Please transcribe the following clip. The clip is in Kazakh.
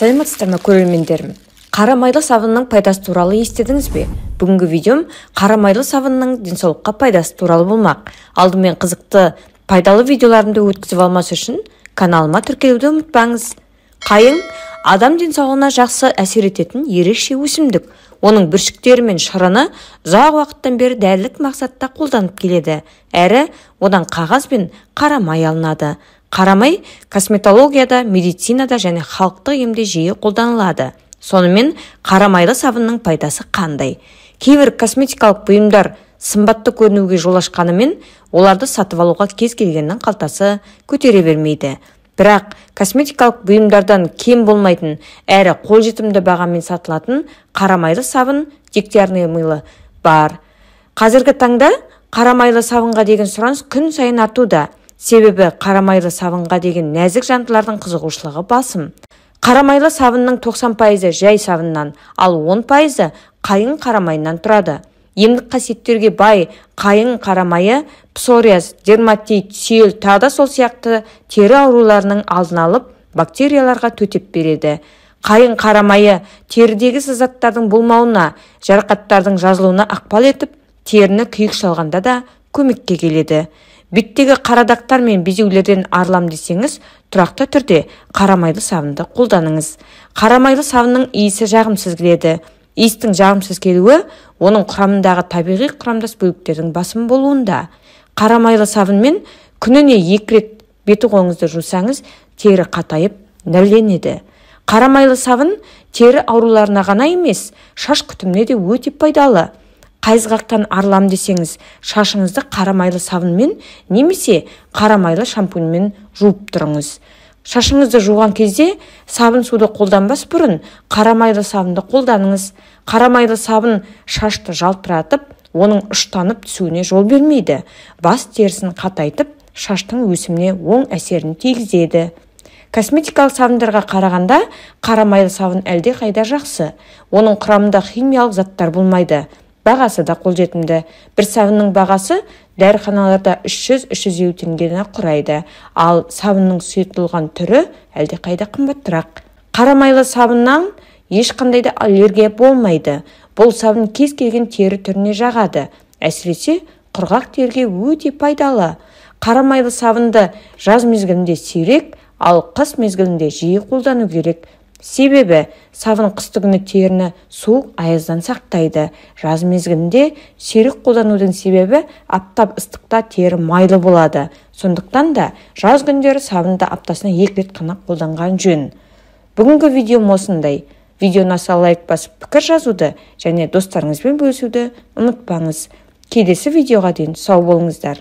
Саламатсыздар ма көрермендерім? Қара майлы сабынның пайдасы туралы естідіңіз бе? Бүгінгі видеом қара майлы сабынның денсаулыққа пайдасы туралы болмақ. Алдымен қызықты, пайдалы видеоларымды өткізіп алмас үшін каналыма тіркелуді ұмытпаңыз. Қайың адам денсаулығына жақсы әсер ететін ерекше өсімдік. Оның бүршіктері мен шырыны ұзақ уақыттан бері дәрілік мақсатта қолданып келеді. Әрі одан қағаз бен қара май алынады. Қара май косметологияда, медицинада және халықтық емде жиі қолданылады. Сонымен қара майлы сабынның пайдасы қандай? Кейбір косметикалық бұйымдар сымбатты көрінуге жол ашқанымен, оларды сатып алуға кез келгеннің қалтасы көтере бермейді. Бірақ косметикалық бұйымдардан кем болмайтын әрі қолжетімді бағамен сатылатын қара майлы сабын дегтярный мылы бар. Қазіргі таңда қара майлы сабынға деген сұраныс күн сайын артуда. Себебі қара майлы сабынға деген нәзік жандылардың қызығушылығы басым. Қара майлы сабынның 90% жай сабыннан, ал 10% қайың қара майынан тұрады. Емдік қасиеттерге бай қайың қара майы псориаз, дерматит, сүйел, тағы да сол сияқты тері ауруларының алдын алып, бактерияларға төтеп береді. Қайың қара майы терідегі сызаттардың болмауына, жарақаттардың жазылуына ықпал етіп, теріні күйік шалғанда да көмекке келеді. Беттегі қарадақтар мен безеулерден арылам десеңіз, тұрақты түрде қара майлы сабынды қолданыңыз. Қара майлы сабынның иісі жағымсыз келеді. Иістің жағымсыз келуі оның құрамындағы табиғи құрамдас бөліктердің басым болуында. Қара майлы сабынмен күніне 2 рет беті қолыңызды жусаңыз, тері қатайып, нәрленеді. Қара майлы сабын тері ауруларына ғана емес, шаш күтіміне де өте пайдалы. Қайызғақтан арылам десеңіз, шашыңызды қара майлы сабынмен немесе қара майлы шампуньмен жуып тұрыңыз. Шашыңызды жуған кезде сабын суды қолданбас бұрын қара майлы сабынды қолданыңыз. Қара майлы сабын шашты жалтыратып, оның ұштанып түсуіне жол бермейді. Бас терісін қатайтып, шаштың өсіміне оң әсерін тигізеді. Косметикалық сабындарға қарағанда қара майлы сабын әлде қайда жақсы. Оның құрамында химиялық заттар болмайды. Бағасы да қолжетімді. Бір сабынның бағасы дәріханаларда 300-350 теңгені құрайды, ал сабынның сұйытылған түрі әлде қайда қымбаттырақ. Қара майлы сабыннан ешқандай да аллергия болмайды. Бұл сабын кез келген тері түріне жағады. Әсіресе құрғақ теріге өте пайдалы. Қара майлы сабынды жаз мезгілінде сирек, ал қыс мезгілінде жиі қолдану керек. Себебі сабын қыстыгүні теріні суық аяздан сақтайды. Жаз мезгілінде сирек қолданудың себебі аптап ыстықта тері майлы болады. Сондықтан да жаз күндері сабынды аптасына 2 рет қана қолданған жөн. Бүгінгі видеом осындай. Видеоны аса лайк басып пікір жазуды және достарыңызбен бөлісуді ұмытпаңыз. Келесі видеоға дейін сау болыңыздар.